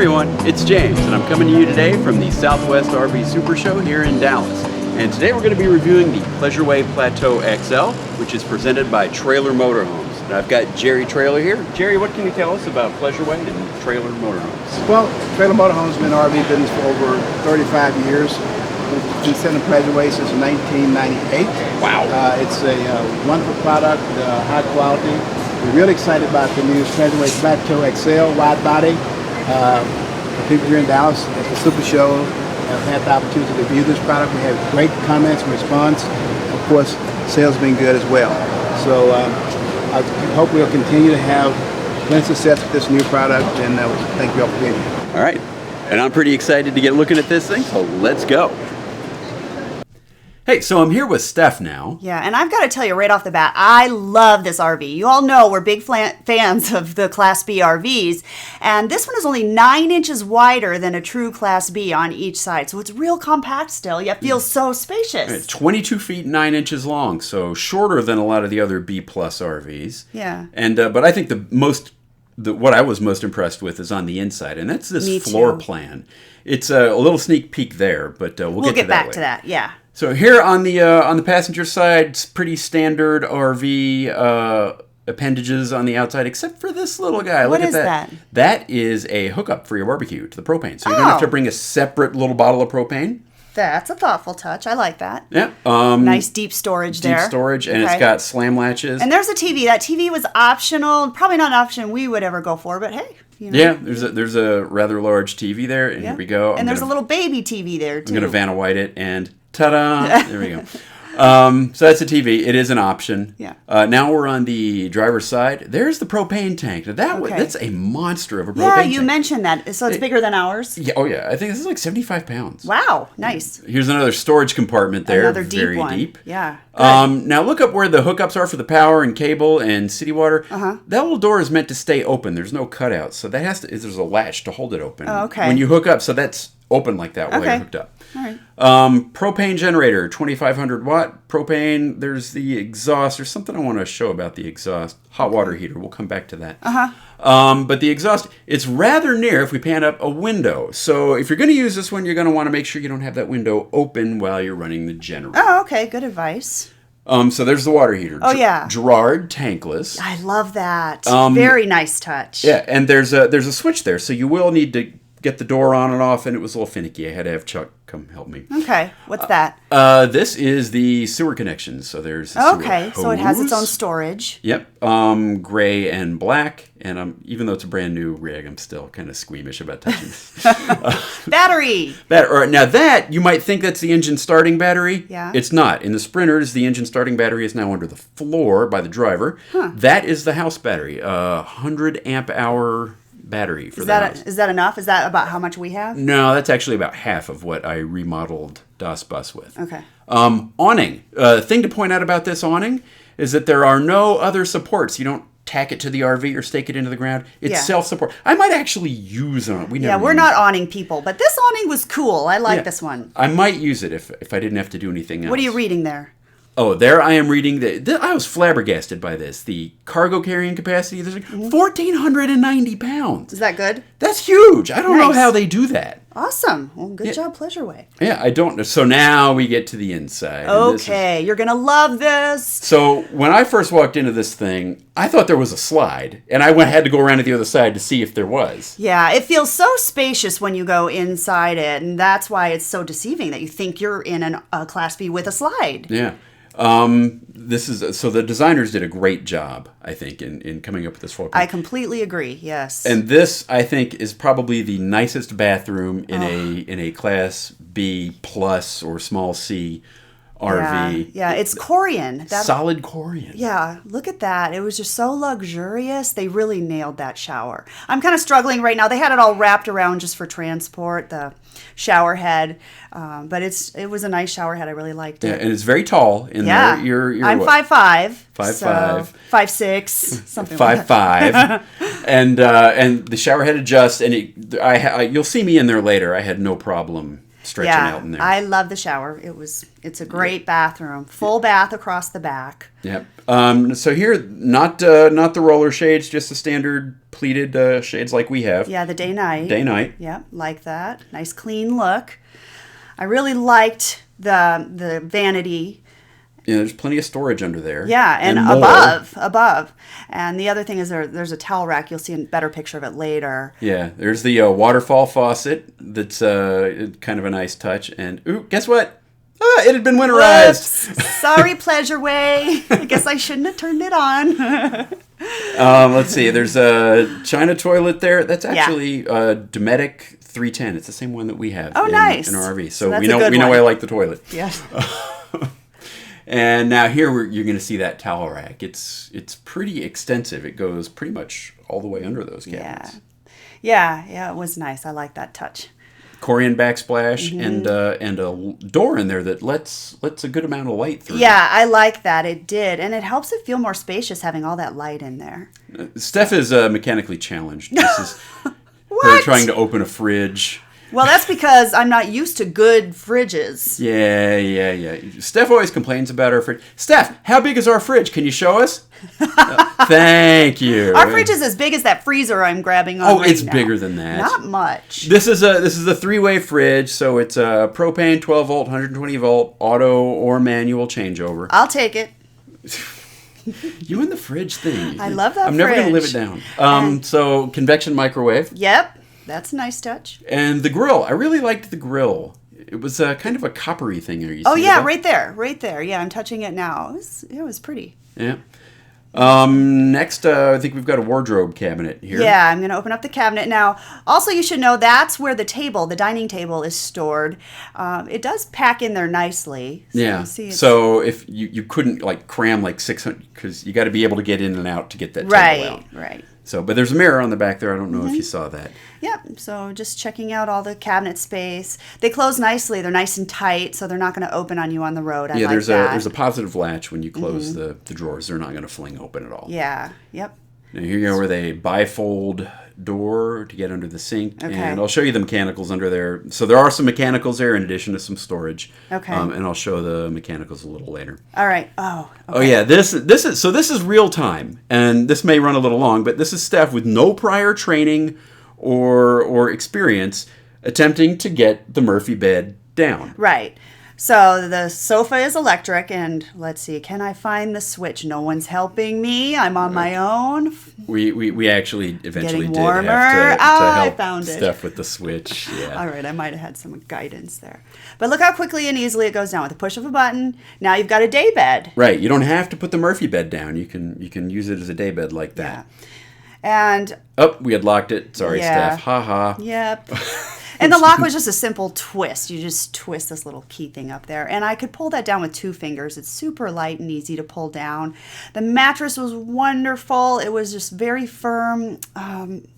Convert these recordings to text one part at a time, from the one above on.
everyone, it's James, and I'm coming to you today from the Southwest RV Super Show here in Dallas. And today we're going to be reviewing the Pleasureway Plateau XL, which is presented by Trailer Motorhomes. And I've got Jerry Trailer here. Jerry, what can you tell us about Pleasureway and Trailer Motorhomes? Well, Trailer Motorhomes has been in the RV business for over 35 years. We've been selling Pleasureway since 1998. Wow. It's a wonderful product, high quality. We're really excited about the new Pleasureway Plateau XL wide body. For people here in Dallas at the Super Show have had the opportunity to review this product. We have great comments and response. Of course, sales have been good as well. So I hope we'll continue to have plenty of success with this new product, and thank you all for being here. All right, and I'm pretty excited to get looking at this thing, so let's go. Hey, so I'm here with Steph now. Yeah, and I've got to tell you right off the bat, I love this RV. You all know we're big fans of the Class B RVs, and this one is only 9 inches wider than a true Class B on each side, so it's real compact still, yet feels so spacious. 22 feet 9 inches long, so shorter than a lot of the other B plus RVs. Yeah. And but I think what I was most impressed with is on the inside, and that's this floor plan. It's a little sneak peek there, but we'll get back to that. Yeah. So here on the passenger side, it's pretty standard RV appendages on the outside, except for this little guy. What Look is at that. That is a hookup for your barbecue to the propane. So you don't have to bring a separate little bottle of propane. That's a thoughtful touch. I like that. Yeah. Nice deep storage there. Deep storage, and it's got slam latches. And there's a TV. That TV was optional. Probably not an option we would ever go for, but hey. You know. Yeah, there's a rather large TV there, and here we go. And there's a little baby TV there, too. I'm going to Vanna White it, and ta-da! There we go. So that's the TV. It is an option. Yeah. Now we're on the driver's side. There's the propane tank. Now that's a monster of a propane tank. Yeah, you mentioned that. So it's bigger than ours? Yeah. Oh, yeah. I think this is like 75 pounds. Wow. Nice. Here's another storage compartment there. Another deep very one. Deep. Yeah. Now look up where the hookups are for the power and cable and city water. Uh-huh. That little door is meant to stay open. There's no cutout. So there's a latch to hold it open. Oh, okay. When you hook up, so that's open like that while you're hooked up. All right. Propane generator, 2,500 watt propane. There's the exhaust. There's something I want to show about the exhaust. Hot water heater. We'll come back to that. But the exhaust, it's rather near, if we pan up, a window. So if you're going to use this one, you're going to want to make sure you don't have that window open while you're running the generator. Oh, okay. Good advice. So there's the water heater. Oh, yeah. Gerard tankless. I love that. Very nice touch. Yeah, and there's a switch there, so you will need to get the door on and off, and it was a little finicky. I had to have Chuck come help me. Okay, what's that? This is the sewer connection. So there's the sewer hose. So it has its own storage. Yep, gray and black, and even though it's a brand new rig, I'm still kind of squeamish about touching this. Battery! Now that, you might think that's the engine starting battery. Yeah. It's not. In the Sprinters, the engine starting battery is now under the floor by the driver. That is the house battery, 100 amp hour battery for that. Is that enough? Is that about how much we have? No, that's actually about half of what I remodeled Das Bus with. Okay. Awning. The thing to point out about this awning is that there are no other supports. You don't tack it to the RV or stake it into the ground. It's self-support. I might actually use it. We're not awning people, but this awning was cool. I like this one. I might use it if I didn't have to do anything else. What are you reading there? Oh, there I am reading I was flabbergasted by this. The cargo carrying capacity, there's 1,490 pounds. Is that good? That's huge. I don't know how they do that. Awesome. Well, good job, Pleasureway. Yeah, I don't know. So now we get to the inside. Okay, you're going to love this. So when I first walked into this thing, I thought there was a slide, and I had to go around to the other side to see if there was. Yeah, it feels so spacious when you go inside it, and that's why it's so deceiving that you think you're in a Class B with a slide. Yeah. So the designers did a great job, I think, in coming up with this floor plan. I completely agree. Yes. And this, I think, is probably the nicest bathroom in a Class B plus or small C RV. Yeah, it's Corian. Solid Corian. Yeah, look at that. It was just so luxurious. They really nailed that shower. I'm kind of struggling right now. They had it all wrapped around just for transport, the shower head. But it was a nice shower head. I really liked it. Yeah, and it's very tall in there. I'm 5'5". 5'5". 5'6", something like that. 5'5". And the shower head adjusts, and you'll see me in there later. I had no problem stretching out in there. I love the shower. It's a great bathroom. Full bath across the back. Yep. So here, not the roller shades, just the standard pleated shades like we have. Yeah, the day-night. Day-night. Yep, like that. Nice clean look. I really liked the vanity. Yeah, there's plenty of storage under there. Yeah, and more. above. And the other thing is there's a towel rack. You'll see a better picture of it later. Yeah, there's the waterfall faucet. That's kind of a nice touch. And ooh, guess what? It had been winterized. Whoops. Sorry, Pleasure Way. I guess I shouldn't have turned it on. Let's see. There's a China toilet there. That's actually Dometic 310. It's the same one that we have. Nice. In our RV. So that's we know I like the toilet. Yes. And now here you're going to see that towel rack. It's pretty extensive. It goes pretty much all the way under those cabinets. Yeah, it was nice. I like that touch. Corian backsplash and a door in there that lets a good amount of light through. Yeah, I like that. It did. And it helps it feel more spacious having all that light in there. Steph is mechanically challenged. This is What? her trying to open a fridge. Well, that's because I'm not used to good fridges. Yeah. Steph always complains about our fridge. Steph, how big is our fridge? Can you show us? Thank you. Our fridge is as big as that freezer I'm grabbing on right it's now. bigger than that. Not much. This is a 3-way fridge, so it's a propane 12 volt, 120 volt, auto or manual changeover. I'll take it. You and the fridge thing. I love that I'm never going to live fridge. it down. So convection microwave. Yep. That's a nice touch. And the grill. I really liked the grill. It was kind of a coppery thing. Are you Oh, seeing yeah, that? right there. Yeah, I'm touching it now. It was pretty. Yeah. Next, I think we've got a wardrobe cabinet here. Yeah, I'm going to open up the cabinet now. Also, you should know that's where the dining table is stored. It does pack in there nicely. So Yeah. you see So if you couldn't cram 600, because you got to be able to get in and out to get that table out. Right. So, but there's a mirror on the back there. I don't know if you saw that. Yep, so just checking out all the cabinet space. They close nicely. They're nice and tight, so they're not going to open on you on the road. I like there's that. there's a positive latch when you close the drawers. They're not going to fling open at all. Yeah, yep. Now here you go with a bifold door to get under the sink. Okay. And I'll show you the mechanicals under there. So there are some mechanicals there in addition to some storage. Okay. And I'll show the mechanicals a little later. All right. Oh, okay. Oh yeah, this is real time, and this may run a little long, but this is Steph with no prior training or experience attempting to get the Murphy bed down. Right. So the sofa is electric, and let's see, can I find the switch? No one's helping me. I'm on my own. We actually eventually Getting did warmer. have to I help found it. Steph with the switch. Yeah. All right, I might have had some guidance there. But look how quickly and easily it goes down with the push of a button. Now you've got a day bed. Right. You don't have to put the Murphy bed down. You can use it as a day bed like that. Yeah. And Oh, we had locked it. Sorry, Yeah. Steph. Ha ha. yep. And the lock was just a simple twist. You just twist this little key thing up there. And I could pull that down with 2 fingers. It's super light and easy to pull down. The mattress was wonderful. It was just very firm.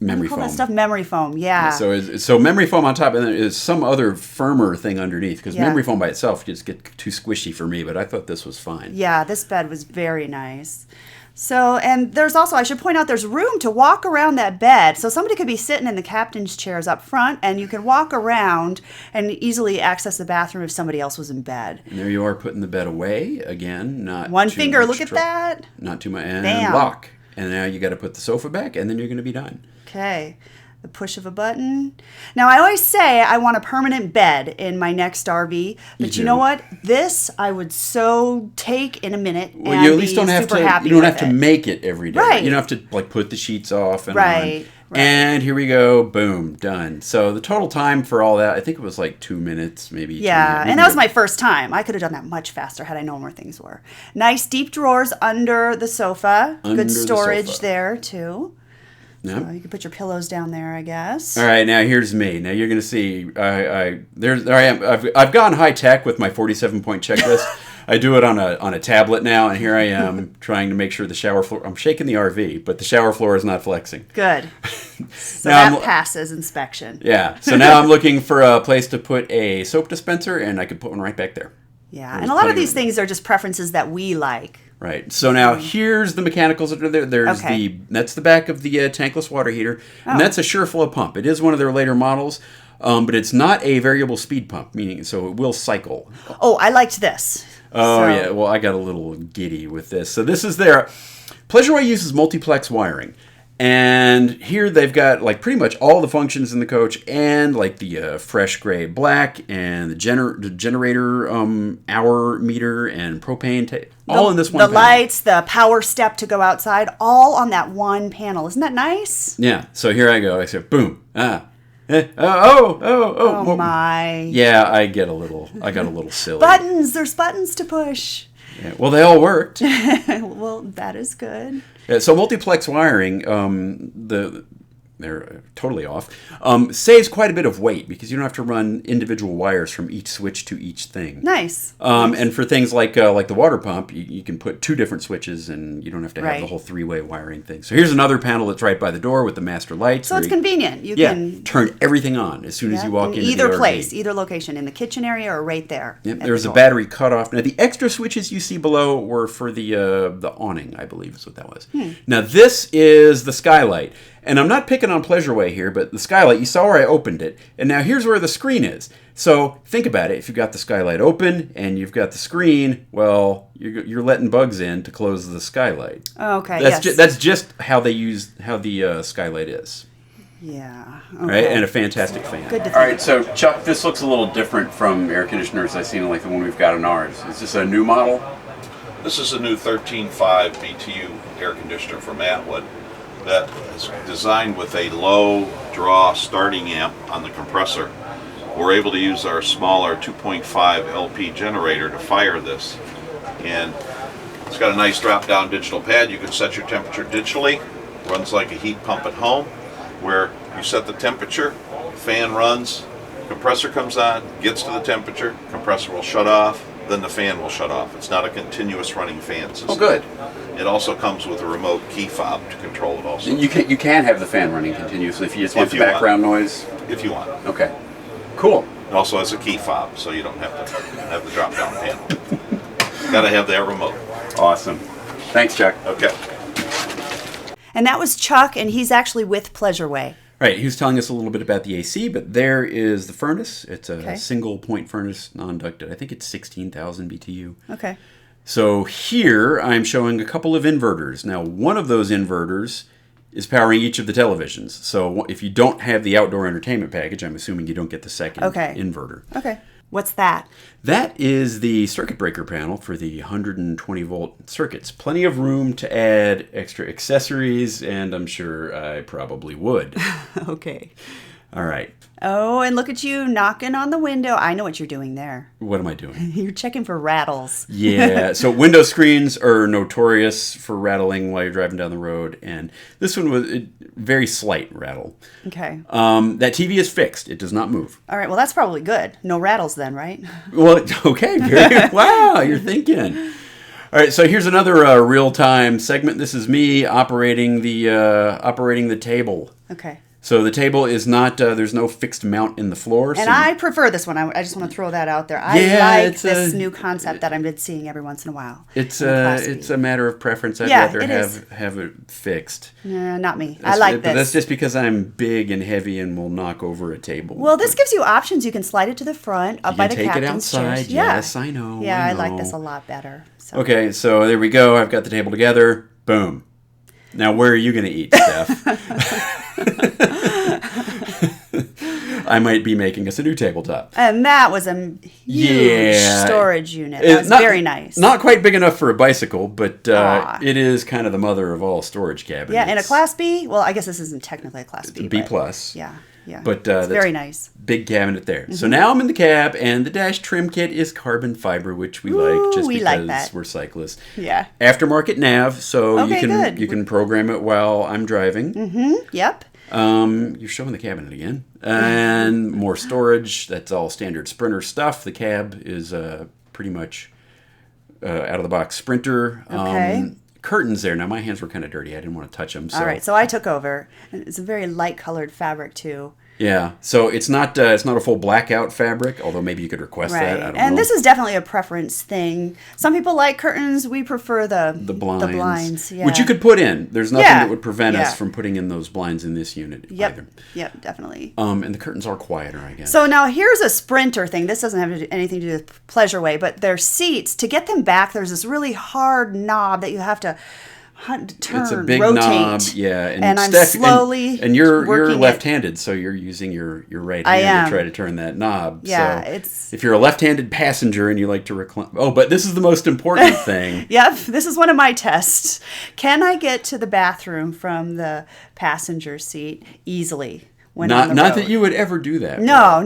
Memory call foam. that stuff memory foam. Yeah. So memory foam on top, and then is some other firmer thing underneath. Because Yeah. memory foam by itself just get too squishy for me. But I thought this was fine. Yeah, this bed was very nice. So, and there's also, I should point out, there's room to walk around that bed. So somebody could be sitting in the captain's chairs up front, and you can walk around and easily access the bathroom if somebody else was in bed. And there you are, putting the bed away again. Not One too finger, much look at trouble. that. Not too much. And Bam. lock. And now you got to put the sofa back, and then you're going to be done. Okay, the push of a button. Now, I always say I want a permanent bed in my next RV, but you know do. what? This I would so take in a minute Well, and you at least be don't have super to. happy You don't with have to it. make it every day. Right. You don't have to put the sheets off and Right, on. right. And here we go. Boom, done. So the total time for all that, I think it was 2 minutes, maybe. Yeah, and that was my first time. I could have done that much faster had I known where things were. Nice deep drawers under the sofa. Under Good the storage sofa. there, too. Yep. So you can put your pillows down there, I guess. All right, now here's me. Now you're gonna see. There I am. I've gone high tech with my 47-point checklist. I do it on a tablet now, and here I am trying to make sure the shower floor. I'm shaking the RV, but the shower floor is not flexing. Good. So Now that I'm- passes inspection. Yeah. So now I'm looking for a place to put a soap dispenser, and I could put one right back there. Yeah, There's and a lot of plenty these of- things are just preferences that we like. Right. So now here's the mechanicals that are there. There's Okay. that's the back of the tankless water heater, and Oh. that's a SureFlow pump. It is one of their later models. but it's not a variable speed pump, meaning so it will cycle. Oh, I liked this. Oh, yeah. Well, I got a little giddy with this. So this is their... Pleasureway uses multiplex wiring. And here they've got like pretty much all the functions in the coach and like the fresh gray black and the generator hour meter and propane all in this one panel. The lights, the power step to go outside, all on that one panel. Isn't that nice? Yeah. So here I go. I said, boom. Oh my. Yeah, I got a little silly. Buttons. There's buttons to push. Yeah, well, they all worked. Well, that is good. So multiplex wiring, they're totally off, saves quite a bit of weight because you don't have to run individual wires from each switch to each thing. Nice. And for things like the water pump, you can put 2 different switches and you don't have to have the whole 3-way wiring thing. So here's another panel that's right by the door with the master lights. So it's convenient. You can turn everything on as soon as you walk into either the RV. place, either location, in the kitchen area or right there. Yep, there's a battery cutoff. Now the extra switches you see below were for the awning, I believe is what that was. Now this is the skylight. And I'm not picking on Pleasureway here, but the skylight, you saw where I opened it. And now here's where the screen is. So think about it. If you've got the skylight open and you've got the screen, well, you're letting bugs in to close the skylight. Okay, that's just how the skylight is. Yeah. Okay. Right? And a fantastic fan. Good to think. All right, so Chuck, this looks a little different from air conditioners I've seen like the one we've got in ours. Is this a new model? This is a new 13.5 BTU air conditioner from Atwood that is designed with a low draw starting amp on the compressor. We're able to use our smaller 2.5 LP generator to fire this. And it's got a nice drop down digital pad. You can set your temperature digitally. Runs like a heat pump at home, where you set the temperature, fan runs, compressor comes on, gets to the temperature, compressor will shut off, then the fan will shut off. It's not a continuous running fan system. Oh, good. It also comes with a remote key fob to control it also. You can have the fan running continuously if you just want the background noise? If you want. Okay. Cool. It also has a key fob, so you don't have to have the drop-down panel. Got to have that remote. Awesome. Thanks, Chuck. Okay. And that was Chuck, and he's actually with Pleasureway. Right, he was telling us a little bit about the AC, but there is the furnace. It's a single point furnace, non-ducted. I think it's 16,000 BTU. Okay. So here I'm showing a couple of inverters. Now, one of those inverters is powering each of the televisions. So if you don't have the outdoor entertainment package, I'm assuming you don't get the second inverter. Okay. What's that? That is the circuit breaker panel for the 120 volt circuits. Plenty of room to add extra accessories, and I'm sure I probably would. Okay. All right. Oh, and look at you knocking on the window. I know what you're doing there. What am I doing? You're checking for rattles. Yeah, so window screens are notorious for rattling while you're driving down the road, and this one was a very slight rattle. Okay. That TV is fixed. It does not move. All right, well, that's probably good. No rattles then, right? Well, okay. Wow, you're thinking. All right, so here's another real-time segment. This is me operating the table. Okay. So the table is not, there's no fixed mount in the floor. And I prefer this one. I just want to throw that out there. I like this new concept that I've been seeing every once in a while. It's a matter of preference. I'd rather have it fixed. Not me. I like this. But that's just because I'm big and heavy and will knock over a table. Well, this gives you options. You can slide it to the front, up by the captain's chairs. You can take it outside. Yeah. Yes, I know. Yeah, I like this a lot better. So. Okay, so there we go. I've got the table together. Boom. Now, where are you going to eat, Steph? I might be making us a new tabletop. And that was a huge storage unit. That's very nice. Not quite big enough for a bicycle, but it is kind of the mother of all storage cabinets. Yeah, in a Class B. Well, I guess this isn't technically a Class B. B plus. Yeah. But it's very nice. Big cabinet there. Mm-hmm. So now I'm in the cab, and the dash trim kit is carbon fiber, which we like just because we're cyclists. Yeah. Aftermarket nav, so you can program it while I'm driving. Mm-hmm. Yep. You're showing the cabinet again. And more storage. That's all standard Sprinter stuff. The cab is pretty much out-of-the-box Sprinter. Okay. Curtains there. Now, my hands were kind of dirty. I didn't want to touch them. So. All right, so I took over. It's a very light-colored fabric, too. Yeah, so it's not a full blackout fabric, although maybe you could request Right. that. I don't know. And this is definitely a preference thing. Some people like curtains. We prefer the blinds. Yeah. Which you could put in. There's nothing Yeah. that would prevent us Yeah. from putting in those blinds in this unit Yep. either. Yep, definitely. And the curtains are quieter, I guess. So now here's a Sprinter thing. This doesn't have anything to do with Pleasure Way, but their seats, to get them back, there's this really hard knob that you have to turn, It's a big rotate. knob, yeah. And I'm Steph, slowly and you're working it. left-handed, so you're using your right I hand am. to try to turn that knob. Yeah, so it's- if you're a left-handed passenger and you like to recline. Oh, but this is the most important thing. Yep, this is one of my tests. Can I get to the bathroom from the passenger seat easily when on the Not road? that you would ever do that. No.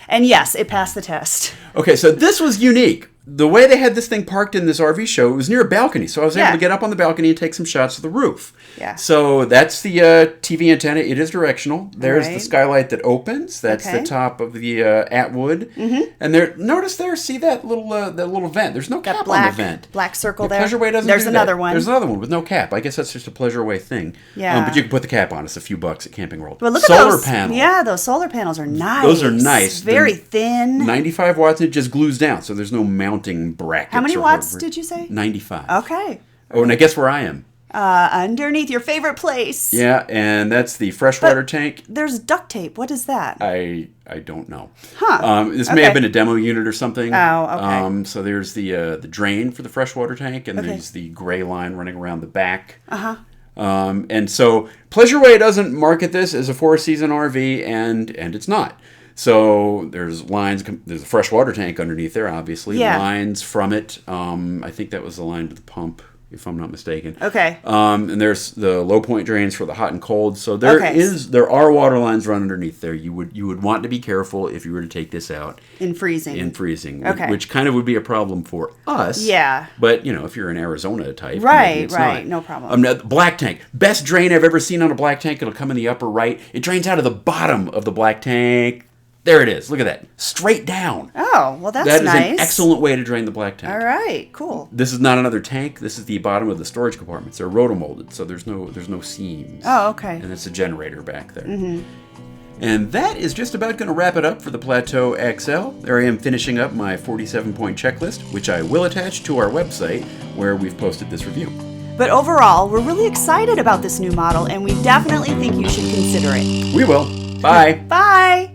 And yes, it passed the test. Okay, so this was unique. The way they had this thing parked in this RV show, it was near a balcony, so I was able Yeah. to get up on the balcony and take some shots of the roof. Yeah. So that's the TV antenna. It is directional. There's the Right. skylight that opens. That's the Okay. top of the Atwood. Mm-hmm. And there, notice there, see that little vent? There's no cap on the vent. Black circle The there. Pleasure Way doesn't There's do another that. one. There's another one with no cap. I guess that's just a Pleasure Way thing. Yeah. But you can put the cap on. It's a few bucks at Camping World. But look Solar at those. panel. Yeah, those solar panels are nice. Those are nice. Very They're thin. 95 watts, and it just glues down, so there's no mounting brackets. How many or watts hardware. did you say? 95. Okay. Oh, and I guess where I am. Underneath your favorite place. Yeah, and that's the freshwater tank. There's duct tape. What is that? I don't know. Huh. This may have Okay. been a demo unit or something. Oh, okay. So there's the drain for the freshwater tank, and Okay. there's the gray line running around the back. Uh-huh. And so Pleasure Way doesn't market this as a four-season RV, and it's not. So there's lines. There's a freshwater tank underneath there, obviously. Yeah. Lines from it. I think that was the line to the pump, if I'm not mistaken. Okay. And there's the low point drains for the hot and cold. So there are water lines run underneath there. You would want to be careful if you were to take this out In freezing. Okay. Which kind of would be a problem for us. Yeah. But if you're an Arizona type, Right, maybe it's right, not. no problem. Now, the black tank, best drain I've ever seen on a black tank. It'll come in the upper right. It drains out of the bottom of the black tank. There it is. Look at that. Straight down. Oh, well, that's That is nice. an excellent way to drain the black tank. All right, cool. This is not another tank. This is the bottom of the storage compartments. They're rotomolded, so there's no seams. Oh, okay. And it's a generator back there. Mm-hmm. And that is just about going to wrap it up for the Plateau XL. There I am finishing up my 47-point checklist, which I will attach to our website where we've posted this review. But overall, we're really excited about this new model, and we definitely think you should consider it. We will. Bye. Bye.